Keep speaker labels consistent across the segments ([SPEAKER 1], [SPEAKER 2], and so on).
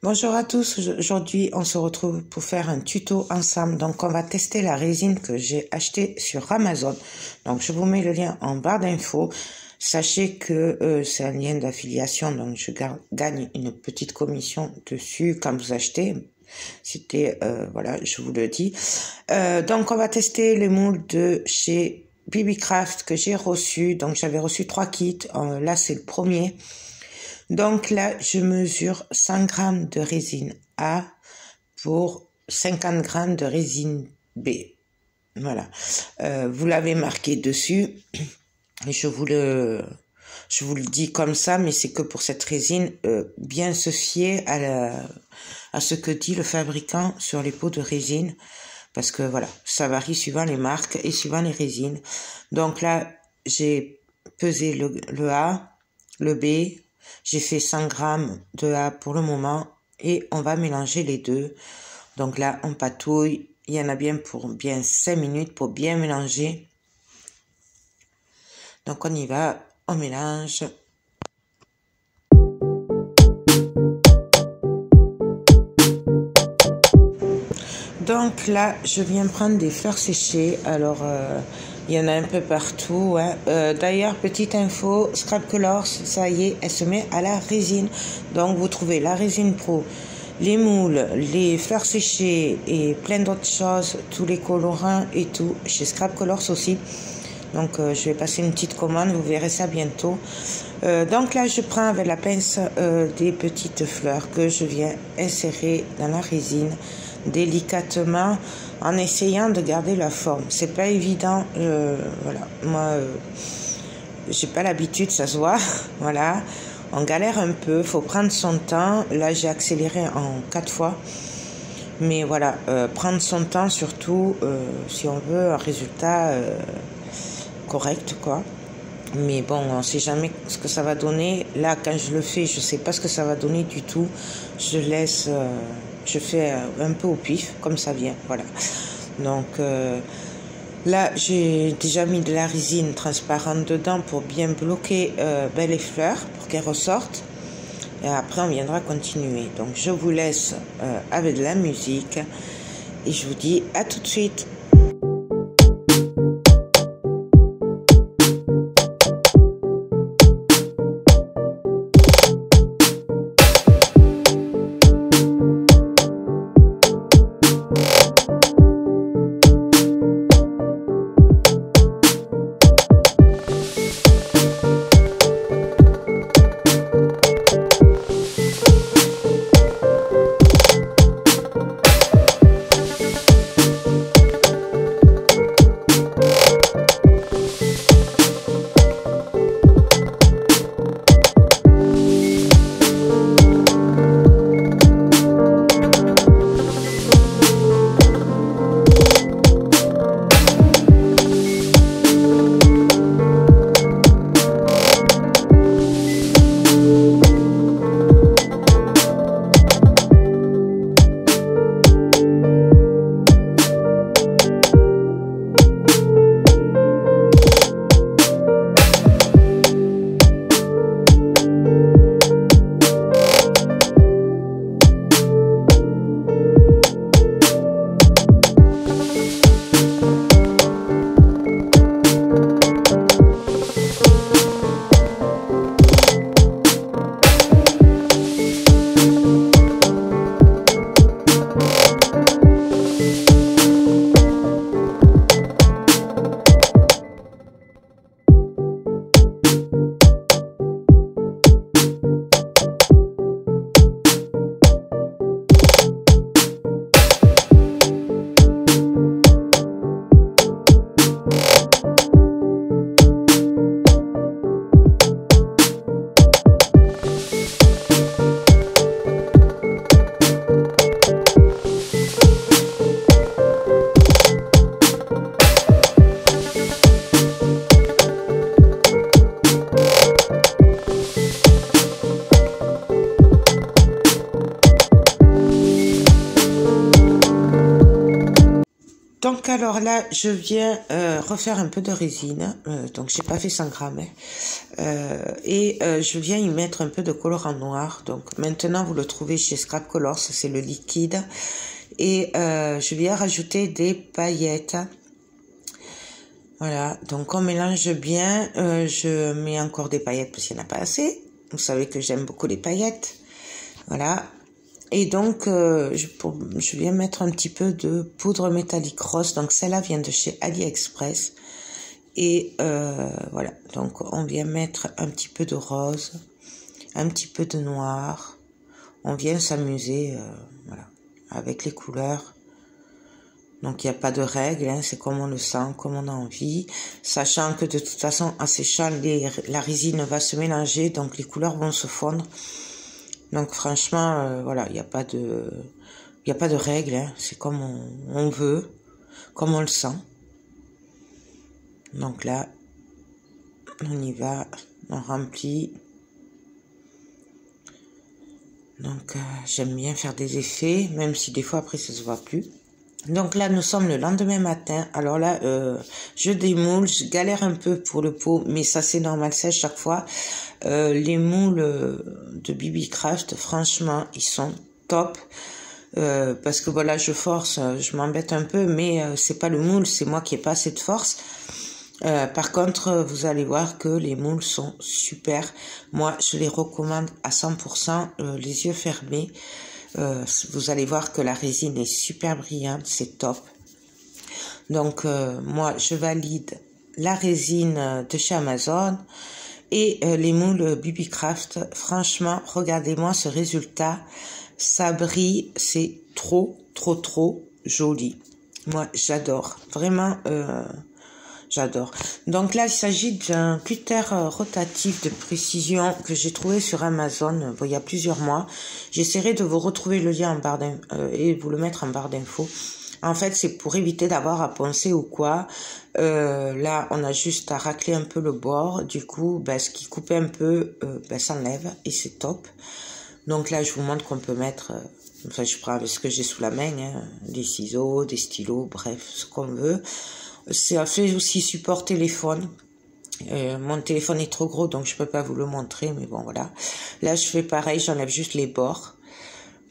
[SPEAKER 1] Bonjour à tous, aujourd'hui on se retrouve pour faire un tuto ensemble. Donc on va tester la résine que j'ai achetée sur Amazon. Donc je vous mets le lien en barre d'infos. Sachez que c'est un lien d'affiliation, donc je gagne une petite commission dessus quand vous achetez. C'était, voilà, je vous le dis. Donc on va tester les moules de chez BBCraft que j'ai reçu. Donc j'avais reçu 3 kits, là c'est le premier. Donc là, je mesure 100 g de résine A pour 50 g de résine B. Voilà. Vous l'avez marqué dessus. Et je vous le dis comme ça, mais c'est que pour cette résine, bien se fier à ce que dit le fabricant sur les pots de résine. Parce que voilà, ça varie suivant les marques et suivant les résines. Donc là, j'ai pesé le A, le B. J'ai fait 100 g de A pour le moment et on va mélanger les deux. Donc là, on patouille. Il y en a bien pour 5 minutes pour bien mélanger. Donc on y va, on mélange. Donc là, je viens prendre des fleurs séchées. Alors, il y en a un peu partout. Hein. D'ailleurs, petite info, Scrap Colors, ça y est, elle se met à la résine. Donc, vous trouvez la résine pro, les moules, les fleurs séchées et plein d'autres choses, tous les colorants et tout, chez Scrap Colors aussi. Donc, je vais passer une petite commande, vous verrez ça bientôt. Donc là, je prends avec la pince des petites fleurs que je viens insérer dans la résine délicatement en essayant de garder la forme. C'est pas évident, voilà. Moi, j'ai pas l'habitude, ça se voit. Voilà, on galère un peu, faut prendre son temps. Là, j'ai accéléré en 4 fois. Mais voilà, prendre son temps surtout si on veut un résultat correct, quoi. Mais bon, on sait jamais ce que ça va donner. Là, quand je le fais, je sais pas ce que ça va donner du tout. Je laisse, je fais un peu au pif, comme ça vient, voilà. Donc là, j'ai déjà mis de la résine transparente dedans pour bien bloquer les fleurs, pour qu'elles ressortent. Et après, on viendra continuer. Donc, je vous laisse avec de la musique et je vous dis à tout de suite. Donc alors là, je viens refaire un peu de résine. Donc j'ai pas fait 100 grammes. Je viens y mettre un peu de colorant noir. Donc maintenant, vous le trouvez chez Scrap Colors, c'est le liquide. Et je viens rajouter des paillettes. Voilà, donc on mélange bien. Je mets encore des paillettes parce qu'il n'y en a pas assez. Vous savez que j'aime beaucoup les paillettes. Voilà. Et donc, je viens mettre un petit peu de poudre métallique rose. Donc, celle-là vient de chez AliExpress. Et voilà, donc on vient mettre un petit peu de rose, un petit peu de noir. On vient s'amuser voilà, avec les couleurs. Donc, il n'y a pas de règle, hein, c'est comme on le sent, comme on a envie. Sachant que de toute façon, en séchant, la résine va se mélanger, donc les couleurs vont se fondre. Donc franchement, voilà, il n'y a pas de règle, hein. C'est comme on veut, comme on le sent. Donc là, on y va, on remplit. Donc j'aime bien faire des effets, même si des fois après ça se voit plus. Donc là, nous sommes le lendemain matin. Alors là, je démoule, je galère un peu pour le pot, mais ça c'est normal, c'est à chaque fois. Les moules de BB-Craft, franchement, ils sont top. Parce que voilà, je force, je m'embête un peu, mais c'est pas le moule, c'est moi qui ai pas assez de force. Par contre, vous allez voir que les moules sont super. Moi, je les recommande à 100%, les yeux fermés. Vous allez voir que la résine est super brillante, c'est top. Donc, moi, je valide la résine de chez Amazon et les moules BB-Craft. Franchement, regardez-moi ce résultat. Ça brille, c'est trop joli. Moi, j'adore. Vraiment, j'adore. Donc là, il s'agit d'un cutter rotatif de précision que j'ai trouvé sur Amazon il y a plusieurs mois. J'essaierai de vous retrouver le lien en barre et vous le mettre en barre d'infos. En fait, c'est pour éviter d'avoir à poncer ou quoi. Là, on a juste à racler un peu le bord. Du coup, ce qui coupait un peu, s'enlève et c'est top. Donc là, je vous montre qu'on peut mettre... enfin, je prends ce que j'ai sous la main, hein, des ciseaux, des stylos, bref, ce qu'on veut. Ça fait aussi support téléphone. Mon téléphone est trop gros, donc je peux pas vous le montrer, mais bon, voilà. Là, je fais pareil, j'enlève juste les bords.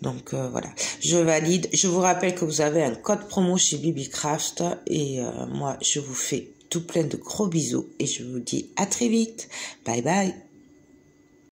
[SPEAKER 1] Donc, voilà. Je valide. Je vous rappelle que vous avez un code promo chez BB-Craft. Et moi, je vous fais tout plein de gros bisous. Et je vous dis à très vite. Bye bye.